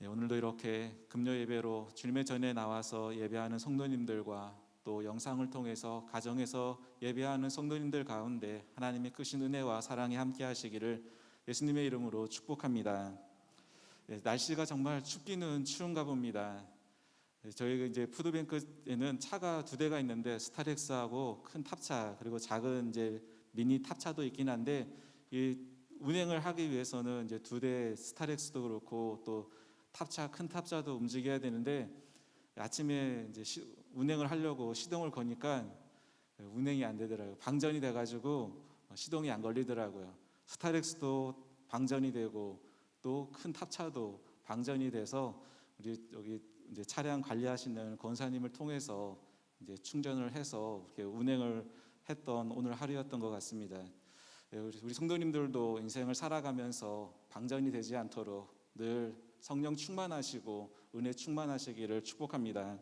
오늘도 이렇게 금요 예배로 주님의 전에 나와서 예배하는 성도님들과 또 영상을 통해서 가정에서 예배하는 성도님들 가운데 하나님의 크신 은혜와 사랑이 함께 하시기를 예수님의 이름으로 축복합니다. 날씨가 정말 춥기는 추운가 봅니다. 저희가 이제 푸드뱅크에는 차가 두 대가 있는데 스타렉스하고 큰 탑차 그리고 작은 이제 미니 탑차도 있긴 한데 이 운행을 하기 위해서는 이제 두 대 스타렉스도 그렇고 또 탑차 큰 탑차도 움직여야 되는데 아침에 이제 운행을 하려고 시동을 거니까 운행이 안 되더라고요. 방전이 돼가지고 시동이 안 걸리더라고요. 스타렉스도 방전이 되고 또 큰 탑차도 방전이 돼서 우리 여기 이제 차량 관리하시는 권사님을 통해서 이제 충전을 해서 이렇게 운행을 했던 오늘 하루였던 것 같습니다. 우리 성도님들도 인생을 살아가면서 방전이 되지 않도록 늘 성령 충만하시고 은혜 충만하시기를 축복합니다.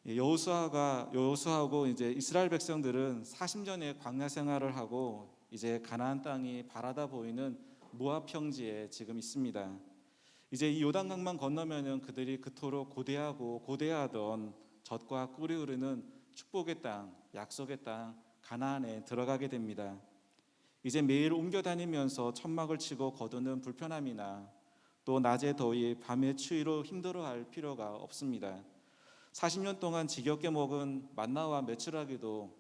여호수아하고 이제 이스라엘 백성들은 40년의 광야 생활을 하고 이제 가나안 땅이 바라다 보이는 모압 평지에 지금 있습니다. 이제 이 요단강만 건너면은 그들이 그토록 고대하던 젖과 꿀이 흐르는 축복의 땅, 약속의 땅 가나안에 들어가게 됩니다. 이제 매일 옮겨 다니면서 천막을 치고 거두는 불편함이나 또 낮의 더위, 밤의 추위로 힘들어할 필요가 없습니다. 40년 동안 지겹게 먹은 만나와 메추라기도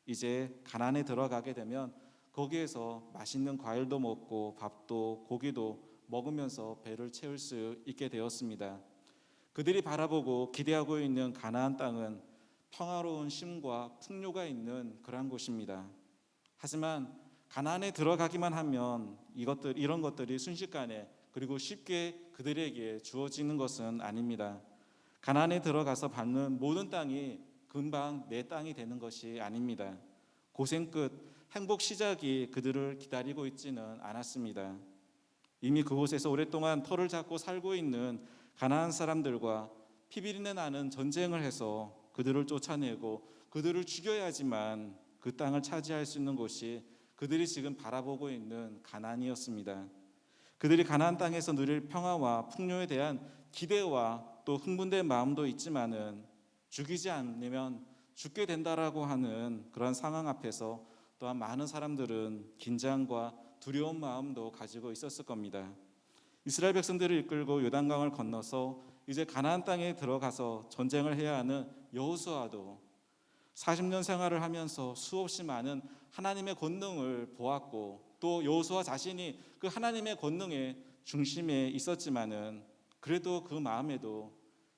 이제 가나안에 들어가게 되면 거기에서 맛있는 과일도 먹고 밥도 고기도 먹으면서 배를 채울 수 있게 되었습니다. 그들이 바라보고 기대하고 있는 가나안 땅은 평화로운 쉼과 풍요가 있는 그러한 곳입니다. 하지만 가나안에 들어가기만 하면 이런 것들이 순식간에 그리고 쉽게 그들에게 주어지는 것은 아닙니다. 가나안에 들어가서 밟는 모든 땅이 금방 내 땅이 되는 것이 아닙니다. 고생 끝 행복 시작이 그들을 기다리고 있지는 않았습니다. 이미 그곳에서 오랫동안 터를 잡고 살고 있는 가나안 사람들과 피비린내 나는 전쟁을 해서 그들을 쫓아내고 그들을 죽여야지만 그 땅을 차지할 수 있는 곳이 그들이 지금 바라보고 있는 가나안이었습니다. 그들이 가나안 땅에서 누릴 평화와 풍요에 대한 기대와 또 흥분된 마음도 있지만은 죽이지 않으면 죽게 된다라고 하는 그런 상황 앞에서 또한 많은 사람들은 긴장과 두려운 마음도 가지고 있었을 겁니다. 이스라엘 백성들을 이끌고 요단강을 건너서 이제 가나안 땅에 들어가서 전쟁을 해야 하는 여호수아도 40년 생활을 하면서 수없이 많은 하나님의 권능을 보았고 또 여호수아 자신이 그 하나님의 권능의 중심에 있었지만은 그래도 그 마음에도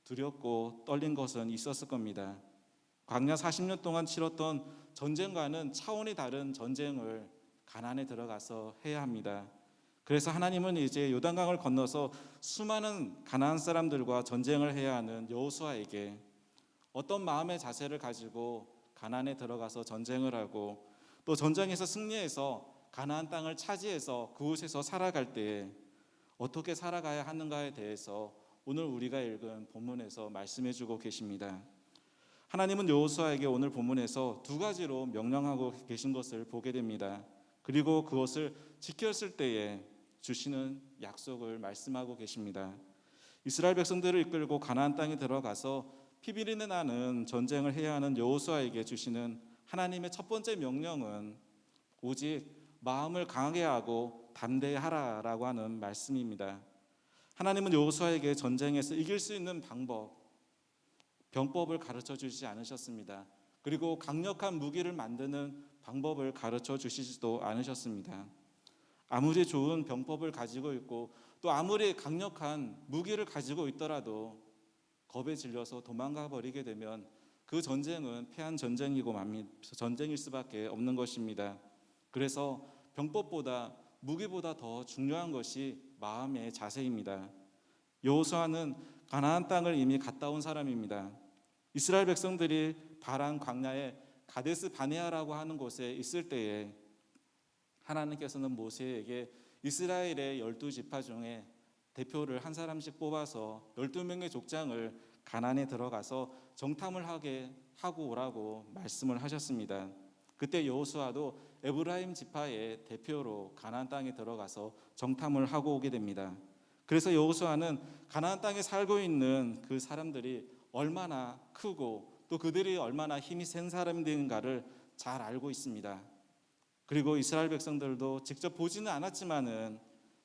두렵고 떨린 것은 있었을 겁니다. 광야 40년 동안 치렀던 전쟁과는 차원이 다른 전쟁을 가나안에 들어가서 해야 합니다. 그래서 하나님은 이제 요단강을 건너서 수많은 가나안 사람들과 전쟁을 해야 하는 여호수아에게 어떤 마음의 자세를 가지고 가나안에 들어가서 전쟁을 하고 또 전쟁에서 승리해서 가나안 땅을 차지해서 그곳에서 살아갈 때에 어떻게 살아가야 하는가에 대해서 오늘 우리가 읽은 본문에서 말씀해 주고 계십니다. 하나님은 여호수아에게 오늘 본문에서 두 가지로 명령하고 계신 것을 보게 됩니다. 그리고 그것을 지켰을 때에 주시는 약속을 말씀하고 계십니다. 이스라엘 백성들을 이끌고 가나안 땅에 들어가서 피비린내 나는 전쟁을 해야 하는 여호수아에게 주시는 하나님의 첫 번째 명령은 오직 마음을 강하게 하고 담대하라라고 하는 말씀입니다. 하나님은 여호수아에게 전쟁에서 이길 수 있는 병법을 가르쳐 주시지 않으셨습니다. 그리고 강력한 무기를 만드는 방법을 가르쳐 주시지도 않으셨습니다. 아무리 좋은 병법을 가지고 있고 또 아무리 강력한 무기를 가지고 있더라도 겁에 질려서 도망가 버리게 되면 그 전쟁은 패한 전쟁일 수밖에 없는 것입니다. 그래서 병법보다 무기보다 더 중요한 것이 마음의 자세입니다. 여호수아는 가나안 땅을 이미 갔다 온 사람입니다. 이스라엘 백성들이 바란 광야의 가데스 바네아라고 하는 곳에 있을 때에 하나님께서는 모세에게 이스라엘의 12지파 중에 대표를 한 사람씩 뽑아서 12명의 족장을 가나안에 들어가서 정탐을 하고 오라고 말씀을 하셨습니다. 그때 여호수아도 에브라임 지파의 대표로 가나안 땅에 들어가서 정탐을 하고 오게 됩니다. 그래서 여호수아는 가나안 땅에 살고 있는 그 사람들이 얼마나 크고 또 그들이 얼마나 힘이 센 사람들인가를 잘 알고 있습니다. 그리고 이스라엘 백성들도 직접 보지는 않았지만은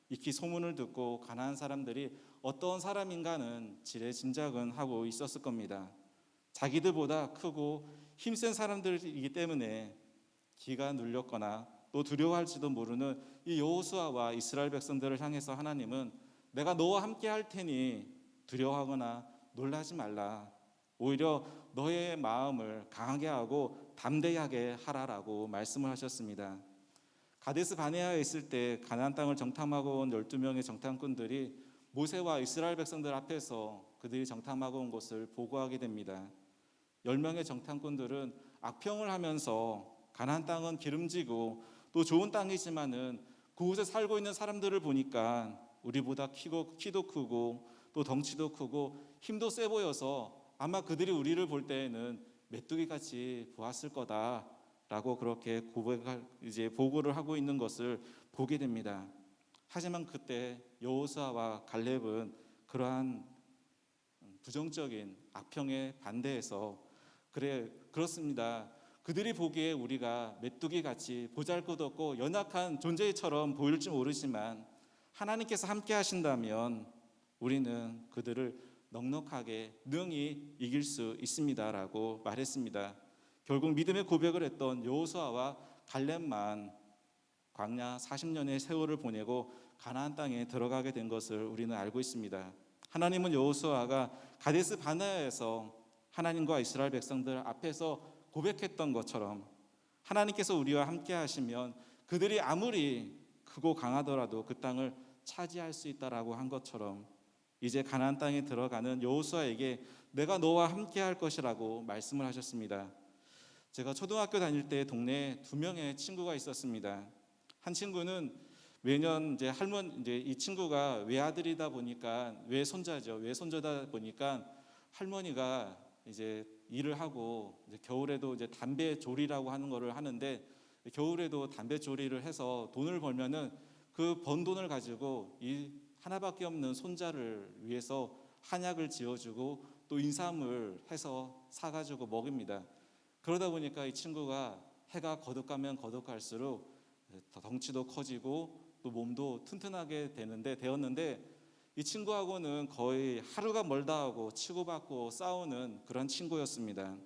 익히 소문을 듣고 가나안 사람들이 어떤 사람인가는 지레 짐작은 하고 있었을 겁니다. 자기들보다 크고 힘센 사람들이기 때문에 기가 눌렸거나 또 두려워할지도 모르는 이 여호수아와 이스라엘 백성들을 향해서 하나님은 내가 너와 함께 할 테니 두려워하거나 놀라지 말라. 오히려 너의 마음을 강하게 하고 담대하게 하라라고 말씀을 하셨습니다. 가데스 바네아에 있을 때 가나안 땅을 정탐하고 온 12명의 정탐꾼들이 모세와 이스라엘 백성들 앞에서 그들이 정탐하고 온 것을 보고하게 됩니다. 10명의 정탐꾼들은 악평을 하면서 가나안 땅은 기름지고 또 좋은 땅이지만은 그곳에 살고 있는 사람들을 보니까 우리보다 키도 크고 또 덩치도 크고 힘도 세 보여서 아마 그들이 우리를 볼 때에는 메뚜기같이 보았을 거다라고 그렇게 보고를 하고 있는 것을 보게 됩니다. 하지만 그때 여호수아와 갈렙은 그러한 부정적인 악평에 반대해서 그렇습니다. 그들이 보기에 우리가 메뚜기같이 보잘것없고 연약한 존재처럼 보일지 모르지만 하나님께서 함께 하신다면 우리는 그들을 넉넉하게 능히 이길 수 있습니다라고 말했습니다. 결국 믿음의 고백을 했던 여호수아와 갈렙만 광야 40년의 세월을 보내고 가나안 땅에 들어가게 된 것을 우리는 알고 있습니다. 하나님은 여호수아가 가데스 바네아에서 하나님과 이스라엘 백성들 앞에서 고백했던 것처럼 하나님께서 우리와 함께 하시면 그들이 아무리 크고 강하더라도 그 땅을 차지할 수 있다라고 한 것처럼 이제 가나안 땅에 들어가는 여호수아에게 내가 너와 함께 할 것이라고 말씀을 하셨습니다. 제가 초등학교 다닐 때 동네에 2명의 친구가 있었습니다. 한 친구는 매년 이제 이 친구가 외아들이다 보니까 외손자다 보니까 할머니가 이제 일을 하고 이제 겨울에도 이제 담배 조리라고 하는 거를 하는데 겨울에도 담배 조리를 해서 돈을 벌면은 그 번 돈을 가지고 이 하나밖에 없는 손자를 위해서 한약을 지어주고 또 인삼을 해서 사가지고 먹입니다. 그러다 보니까 이 친구가 해가 거듭가면 거듭갈수록 덩치도 커지고 또 몸도 튼튼하게 되었는데 이 친구하고는 거의 하루가 멀다 하고 치고받고 싸우는 그런 친구였습니다.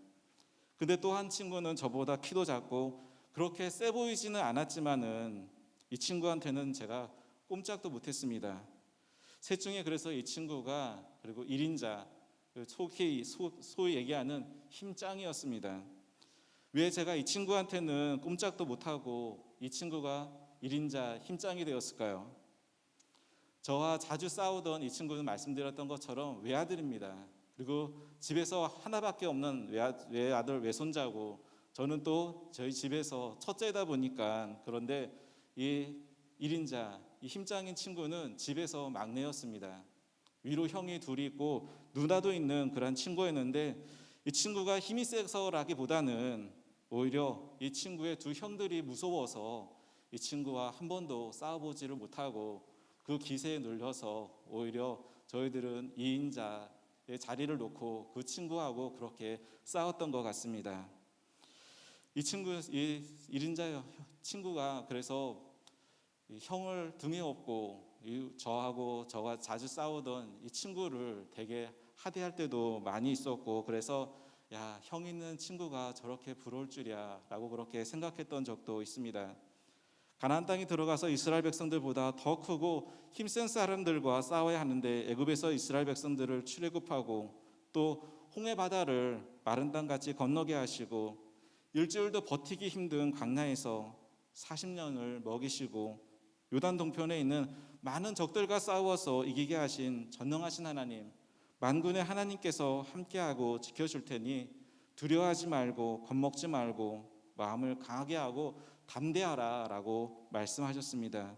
근데 또 한 친구는 저보다 키도 작고 그렇게 세 보이지는 않았지만은 이 친구한테는 제가 꼼짝도 못했습니다. 셋 중에 그래서 이 친구가 그리고 1인자, 소위 얘기하는 힘짱이었습니다. 왜 제가 이 친구한테는 꼼짝도 못하고 이 친구가 1인자 힘짱이 되었을까요? 저와 자주 싸우던 이 친구는 말씀드렸던 것처럼 외아들입니다. 그리고 집에서 하나밖에 없는 외아들, 외손자고 저는 또 저희 집에서 첫째다 보니까 그런데 이 1인자, 이 힘짱인 친구는 집에서 막내였습니다. 위로 형이 둘이 있고 누나도 있는 그런 친구였는데 이 친구가 힘이 세서라기보다는 오히려 이 친구의 두 형들이 무서워서 이 친구와 한 번도 싸워보지를 못하고 그 기세에 눌려서 오히려 저희들은 2인자의 자리를 놓고 그 친구하고 그렇게 싸웠던 것 같습니다. 이 1인자 친구가 그래서 형을 등에 업고 저와 자주 싸우던 이 친구를 되게 하대할 때도 많이 있었고 그래서 야, 형 있는 친구가 저렇게 부러울 줄이야 라고 그렇게 생각했던 적도 있습니다. 가나안 땅에 들어가서 이스라엘 백성들보다 더 크고 힘센 사람들과 싸워야 하는데 애굽에서 이스라엘 백성들을 출애굽하고 또 홍해 바다를 마른 땅같이 건너게 하시고 일주일도 버티기 힘든 광야에서 40년을 먹이시고 요단 동편에 있는 많은 적들과 싸워서 이기게 하신 전능하신 하나님, 만군의 하나님께서 함께하고 지켜줄 테니 두려워하지 말고 겁먹지 말고 마음을 강하게 하고 담대하라 라고 말씀하셨습니다.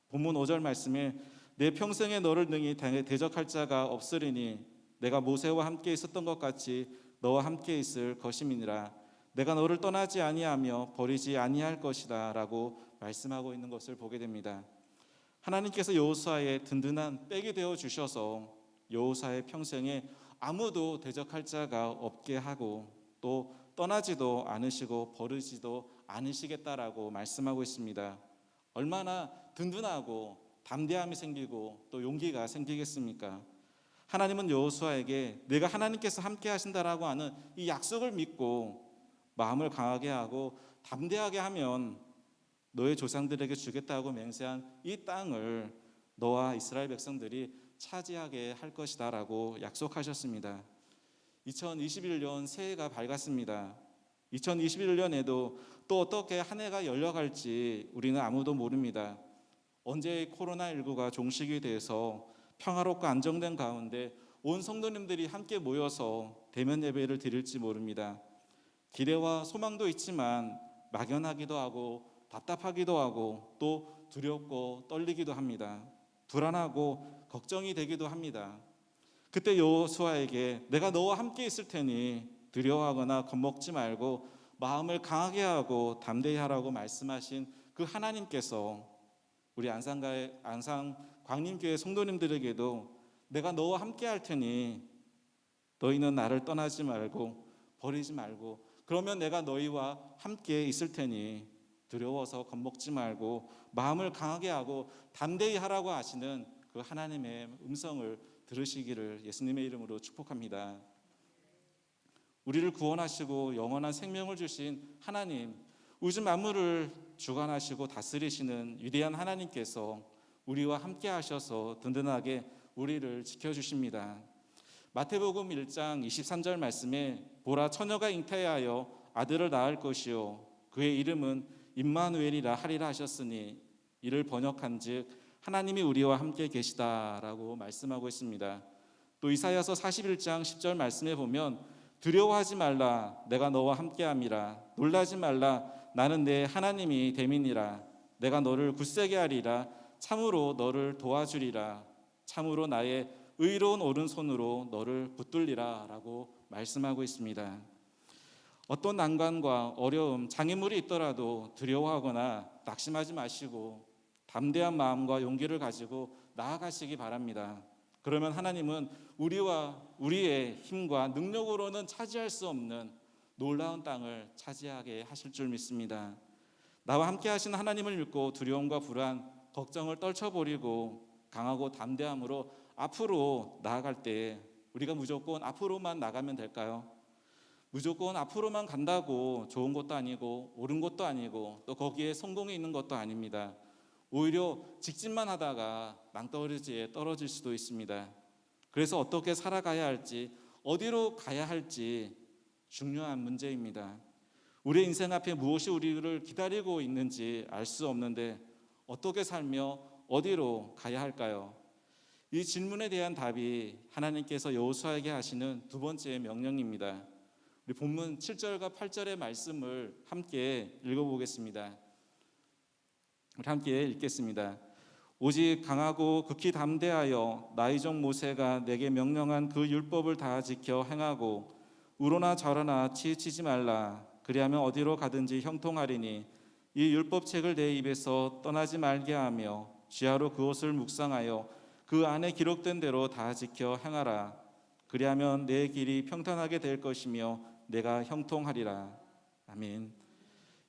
본문 5절 말씀에 내 평생에 너를 능히 대적할 자가 없으리니 내가 모세와 함께 있었던 것 같이 너와 함께 있을 것임이니라. 내가 너를 떠나지 아니하며 버리지 아니할 것이다 라고 말씀하고 있는 것을 보게 됩니다. 하나님께서 여호수아의 든든한 백이 되어 주셔서 여호수아의 평생에 아무도 대적할 자가 없게 하고 또 떠나지도 않으시고 버리지도 않으시겠다라고 말씀하고 있습니다. 얼마나 든든하고 담대함이 생기고 또 용기가 생기겠습니까? 하나님은 여호수아에게 내가 하나님께서 함께 하신다라고 하는 이 약속을 믿고 마음을 강하게 하고 담대하게 하면 너의 조상들에게 주겠다고 맹세한 이 땅을 너와 이스라엘 백성들이 차지하게 할 것이다 라고 약속하셨습니다. 2021년 새해가 밝았습니다. 2021년에도 또 어떻게 한 해가 열려갈지 우리는 아무도 모릅니다. 언제 코로나19가 종식이 돼서 평화롭고 안정된 가운데 온 성도님들이 함께 모여서 대면 예배를 드릴지 모릅니다. 기대와 소망도 있지만 막연하기도 하고 답답하기도 하고 또 두렵고 떨리기도 합니다. 불안하고 걱정이 되기도 합니다. 그때 여호수아에게 내가 너와 함께 있을 테니 두려워하거나 겁먹지 말고 마음을 강하게 하고 담대히 하라고 말씀하신 그 하나님께서 우리 안상 광림교회 성도님들에게도 내가 너와 함께 할 테니 너희는 나를 떠나지 말고 버리지 말고 그러면 내가 너희와 함께 있을 테니 두려워서 겁먹지 말고 마음을 강하게 하고 담대히 하라고 하시는 그 하나님의 음성을 들으시기를 예수님의 이름으로 축복합니다. 우리를 구원하시고 영원한 생명을 주신 하나님, 우주 만물을 주관하시고 다스리시는 위대한 하나님께서 우리와 함께 하셔서 든든하게 우리를 지켜주십니다. 마태복음 1장 23절 말씀에 보라 처녀가 잉태하여 아들을 낳을 것이요 그의 이름은 임마누엘이라 하리라 하셨으니 이를 번역한즉 하나님이 우리와 함께 계시다라고 말씀하고 있습니다. 또 이사야서 41장 10절 말씀에 보면 두려워하지 말라 내가 너와 함께함이라 놀라지 말라 나는 내 하나님이 됨이니라 내가 너를 굳세게 하리라 참으로 너를 도와주리라 참으로 나의 의로운 오른손으로 너를 붙들리라 라고 말씀하고 있습니다. 어떤 난관과 어려움, 장애물이 있더라도 두려워하거나 낙심하지 마시고 담대한 마음과 용기를 가지고 나아가시기 바랍니다. 그러면 하나님은 우리와 우리의 힘과 능력으로는 차지할 수 없는 놀라운 땅을 차지하게 하실 줄 믿습니다. 나와 함께 하신 하나님을 믿고 두려움과 불안, 걱정을 떨쳐버리고 강하고 담대함으로 앞으로 나아갈 때 우리가 무조건 앞으로만 나가면 될까요? 무조건 앞으로만 간다고 좋은 것도 아니고 옳은 것도 아니고 또 거기에 성공이 있는 것도 아닙니다. 오히려 직진만 하다가 낭떠러지에 떨어질 수도 있습니다. 그래서 어떻게 살아가야 할지 어디로 가야 할지 중요한 문제입니다. 우리의 인생 앞에 무엇이 우리를 기다리고 있는지 알 수 없는데 어떻게 살며 어디로 가야 할까요? 이 질문에 대한 답이 하나님께서 여호수아에게 하시는 두 번째 명령입니다. 우리 본문 7절과 8절의 말씀을 함께 읽어보겠습니다. 우리 함께 읽겠습니다. 오직 강하고 극히 담대하여 나의 종 모세가 내게 명령한 그 율법을 다 지켜 행하고 우로나 저로나 치우치지 말라. 그리하면 어디로 가든지 형통하리니 이 율법책을 내 입에서 떠나지 말게 하며 주야로 그것을 묵상하여 그 안에 기록된 대로 다 지켜 행하라. 그리하면 내 길이 평탄하게 될 것이며 내가 형통하리라. 아멘.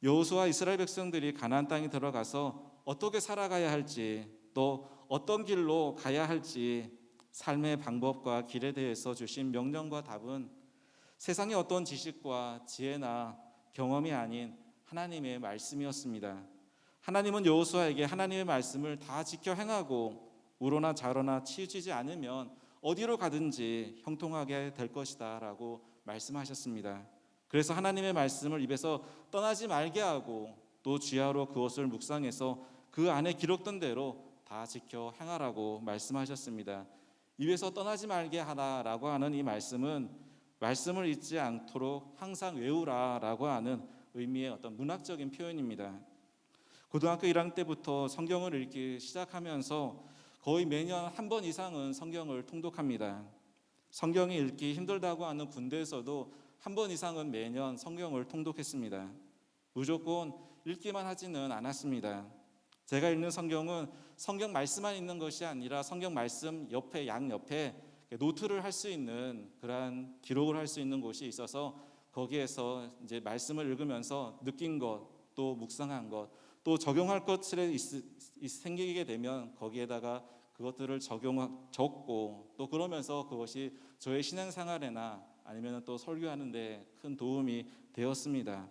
여호수아 이스라엘 백성들이 가나안 땅에 들어가서 어떻게 살아가야 할지 또 어떤 길로 가야 할지 삶의 방법과 길에 대해서 주신 명령과 답은 세상의 어떤 지식과 지혜나 경험이 아닌 하나님의 말씀이었습니다. 하나님은 여호수아에게 하나님의 말씀을 다 지켜 행하고 우로나 좌로나 치우치지 않으면 어디로 가든지 형통하게 될 것이다 라고 말씀하셨습니다. 그래서 하나님의 말씀을 입에서 떠나지 말게 하고 또 주야로 그것을 묵상해서 그 안에 기록된 대로 다 지켜 행하라고 말씀하셨습니다. 입에서 떠나지 말게 하라라고 하는 이 말씀은 말씀을 잊지 않도록 항상 외우라라고 하는 의미의 어떤 문학적인 표현입니다. 고등학교 1학년 때부터 성경을 읽기 시작하면서 거의 매년 한 번 이상은 성경을 통독합니다. 성경이 읽기 힘들다고 하는 군대에서도 한 번 이상은 매년 성경을 통독했습니다. 무조건 읽기만 하지는 않았습니다. 제가 읽는 성경은 성경 말씀만 있는 것이 아니라 성경 말씀 옆에 양옆에 노트를 할 수 있는 그러한 기록을 할 수 있는 곳이 있어서 거기에서 이제 말씀을 읽으면서 느낀 것, 또 묵상한 것, 또 적용할 것들이 생기게 되면 거기에다가 그것들을 적고 또 그러면서 그것이 저의 신앙생활에나 아니면 또 설교하는 데 큰 도움이 되었습니다.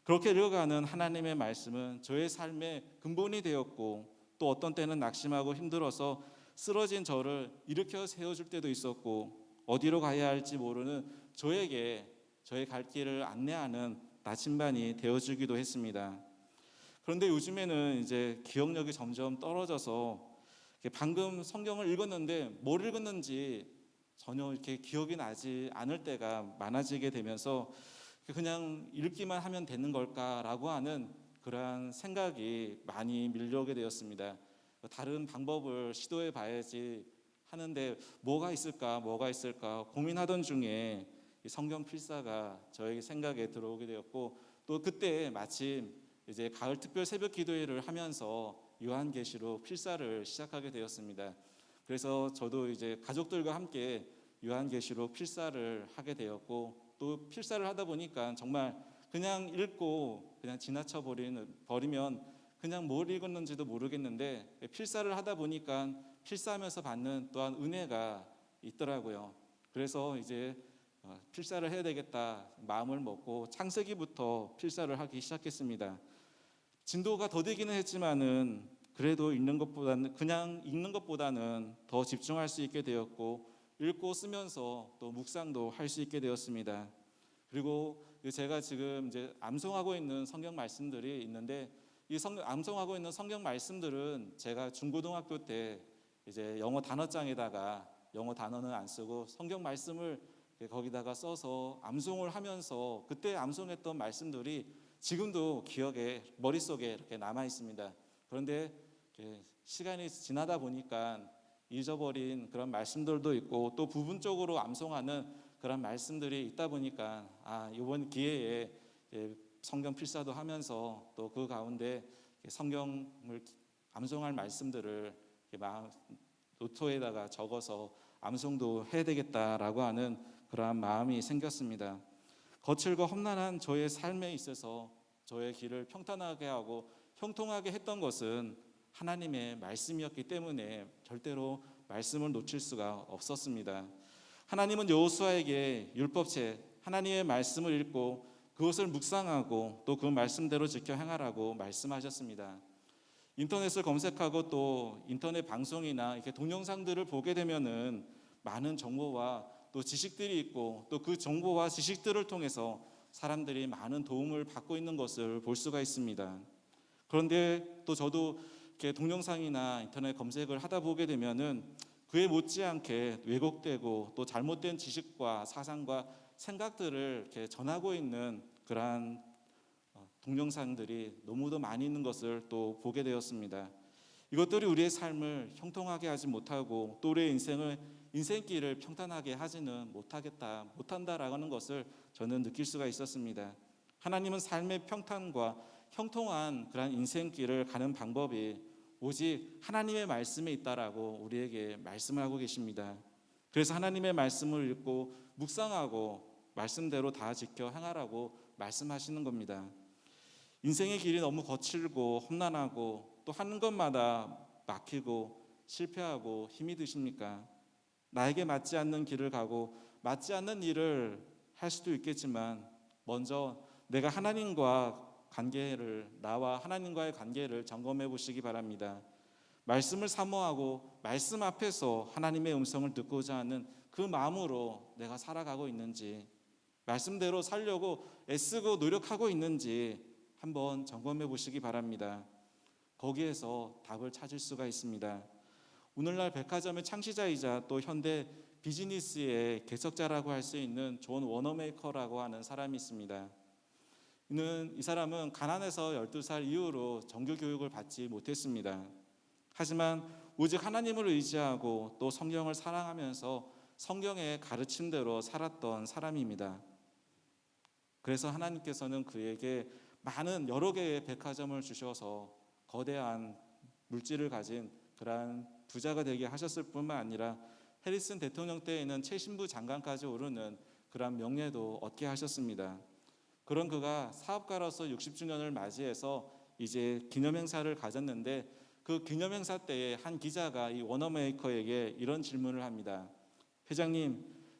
그렇게 읽어가는 하나님의 말씀은 저의 삶의 근본이 되었고, 또 어떤 때는 낙심하고 힘들어서 쓰러진 저를 일으켜 세워줄 때도 있었고, 어디로 가야 할지 모르는 저에게 저의 갈 길을 안내하는 나침반이 되어주기도 했습니다. 그런데 요즘에는 이제 기억력이 점점 떨어져서 방금 성경을 읽었는데 뭘 읽었는지 전혀 이렇게 기억이 나지 않을 때가 많아지게 되면서 그냥 읽기만 하면 되는 걸까라고 하는 그러한 생각이 많이 밀려오게 되었습니다. 다른 방법을 시도해 봐야지 하는데 뭐가 있을까 고민하던 중에 성경 필사가 저의 생각에 들어오게 되었고, 또 그때 마침 이제 가을 특별 새벽 기도회를 하면서 요한계시록 필사를 시작하게 되었습니다. 그래서 저도 이제 가족들과 함께 요한계시록 필사를 하게 되었고, 또 필사를 하다 보니까 정말 그냥 읽고 그냥 지나쳐 버리면 그냥 뭘 읽었는지도 모르겠는데, 필사를 하다 보니까 필사하면서 받는 또한 은혜가 있더라고요. 그래서 이제 필사를 해야 되겠다 마음을 먹고 창세기부터 필사를 하기 시작했습니다. 진도가 더디기는 했지만은 그래도 그냥 읽는 것보다는 더 집중할 수 있게 되었고, 읽고 쓰면서 또 묵상도 할 수 있게 되었습니다. 그리고 제가 지금 이제 암송하고 있는 성경 말씀들이 있는데, 암송하고 있는 성경 말씀들은 제가 중고등학교 때 이제 영어 단어장에다가 영어 단어는 안 쓰고 성경 말씀을 거기다가 써서 암송을 하면서 그때 암송했던 말씀들이 지금도 기억에 머릿속에 이렇게 남아 있습니다. 그런데 시간이 지나다 보니까 잊어버린 그런 말씀들도 있고, 또 부분적으로 암송하는 그런 말씀들이 있다 보니까 이번 기회에 성경 필사도 하면서 또 그 가운데 성경을 암송할 말씀들을 노트에다가 적어서 암송도 해야 되겠다라고 하는 그러한 마음이 생겼습니다. 거칠고 험난한 저의 삶에 있어서 저의 길을 평탄하게 하고 형통하게 했던 것은 하나님의 말씀이었기 때문에 절대로 말씀을 놓칠 수가 없었습니다. 하나님은 여호수아에게 율법책 하나님의 말씀을 읽고 그것을 묵상하고 또 그 말씀대로 지켜 행하라고 말씀하셨습니다. 인터넷을 검색하고 또 인터넷 방송이나 이렇게 동영상들을 보게 되면은 많은 정보와 또 지식들이 있고, 또 그 정보와 지식들을 통해서 사람들이 많은 도움을 받고 있는 것을 볼 수가 있습니다. 그런데 또 저도 이렇게 동영상이나 인터넷 검색을 하다 보게 되면은 그에 못지않게 왜곡되고 또 잘못된 지식과 사상과 생각들을 이렇게 전하고 있는 그러한 동영상들이 너무도 많이 있는 것을 또 보게 되었습니다. 이것들이 우리의 삶을 형통하게 하지 못하고 또 우리의 인생길을 평탄하게 하지는 못한다라는 것을 저는 느낄 수가 있었습니다. 하나님은 삶의 평탄과 형통한 그런 인생길을 가는 방법이 오직 하나님의 말씀에 있다라고 우리에게 말씀하고 계십니다. 그래서 하나님의 말씀을 읽고 묵상하고 말씀대로 다 지켜 행하라고 말씀하시는 겁니다. 인생의 길이 너무 거칠고 험난하고 또 하는 것마다 막히고 실패하고 힘이 드십니까? 나에게 맞지 않는 길을 가고 맞지 않는 일을 할 수도 있겠지만 먼저 내가 나와 하나님과의 관계를 점검해 보시기 바랍니다. 말씀을 사모하고 말씀 앞에서 하나님의 음성을 듣고자 하는 그 마음으로 내가 살아가고 있는지, 말씀대로 살려고 애쓰고 노력하고 있는지 한번 점검해 보시기 바랍니다. 거기에서 답을 찾을 수가 있습니다. 오늘날 백화점의 창시자이자 또 현대 비즈니스의 개척자라고 할 수 있는 존 워너메이커라고 하는 사람이 있습니다. 이 사람은 가난해서 12살 이후로 정규 교육을 받지 못했습니다. 하지만 오직 하나님을 의지하고 또 성경을 사랑하면서 성경의 가르침대로 살았던 사람입니다. 그래서 하나님께서는 그에게 여러 개의 백화점을 주셔서 거대한 물질을 가진 그러한 부자가 되게 하셨을 뿐만 아니라 해리슨 대통령 때에는 최신부 장관까지 오르는 그러한 명예도 얻게 하셨습니다. 그런 그가 사업가로서 60주년을 맞이해서 이제 기념행사를 가졌는데 그 기념행사 때에 한 기자가 이 워너메이커에게 이런 질문을 합니다.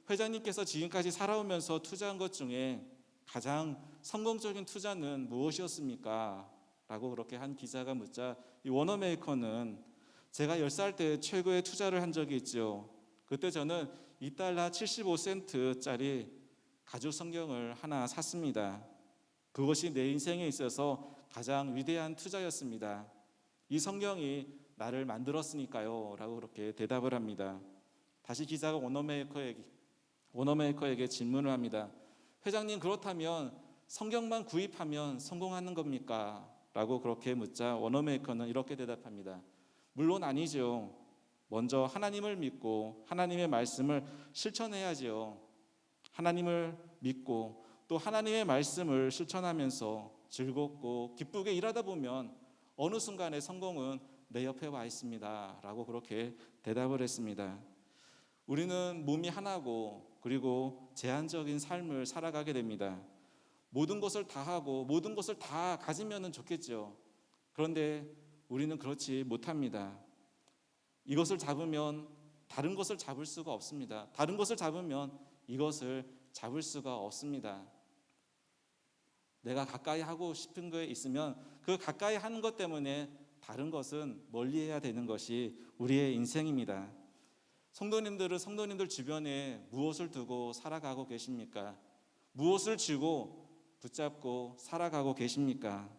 회장님께서 지금까지 살아오면서 투자한 것 중에 가장 성공적인 투자는 무엇이었습니까? 라고 그렇게 한 기자가 묻자 이 워너메이커는 제가 10살 때 최고의 투자를 한 적이 있죠. 그때 저는 $2 75센트짜리 가죽 성경을 하나 샀습니다. 그것이 내 인생에 있어서 가장 위대한 투자였습니다. 이 성경이 나를 만들었으니까요 라고 그렇게 대답을 합니다. 다시 기자가 워너메이커에게 질문을 합니다. 회장님, 그렇다면 성경만 구입하면 성공하는 겁니까? 라고 그렇게 묻자 워너메이커는 이렇게 대답합니다. 물론 아니죠. 먼저 하나님을 믿고 하나님의 말씀을 실천해야지요. 하나님을 믿고 또 하나님의 말씀을 실천하면서 즐겁고 기쁘게 일하다 보면 어느 순간에 성공은 내 옆에 와 있습니다 라고 그렇게 대답을 했습니다. 우리는 몸이 하나고 그리고 제한적인 삶을 살아가게 됩니다. 모든 것을 다 하고 모든 것을 다 가지면 좋겠죠. 그런데 우리는 그렇지 못합니다. 이것을 잡으면 다른 것을 잡을 수가 없습니다. 다른 것을 잡으면 이것을 잡을 수가 없습니다. 내가 가까이 하고 싶은 거에 있으면 그 가까이 하는 것 때문에 다른 것은 멀리해야 되는 것이 우리의 인생입니다. 성도님들 주변에 무엇을 두고 살아가고 계십니까? 무엇을 쥐고 붙잡고 살아가고 계십니까?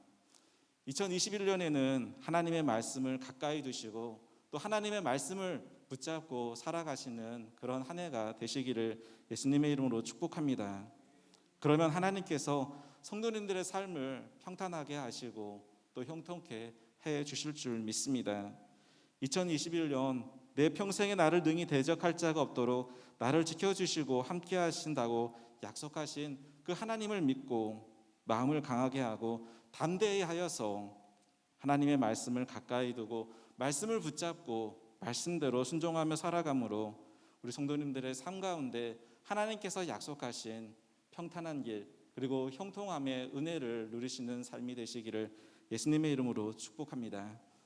2021년에는 하나님의 말씀을 가까이 두시고 또 하나님의 말씀을 붙잡고 살아가시는 그런 한 해가 되시기를 예수님의 이름으로 축복합니다. 그러면 하나님께서 성도님들의 삶을 평탄하게 하시고 또 형통케 해 주실 줄 믿습니다. 2021년 내 평생에 나를 능히 대적할 자가 없도록 나를 지켜주시고 함께 하신다고 약속하신 그 하나님을 믿고 마음을 강하게 하고 담대히 하여서 하나님의 말씀을 가까이 두고 말씀을 붙잡고 말씀대로 순종하며 살아감으로 우리 성도님들의 삶 가운데 하나님께서 약속하신 평탄한 길 그리고 형통함의 은혜를 누리시는 삶이 되시기를 예수님의 이름으로 축복합니다.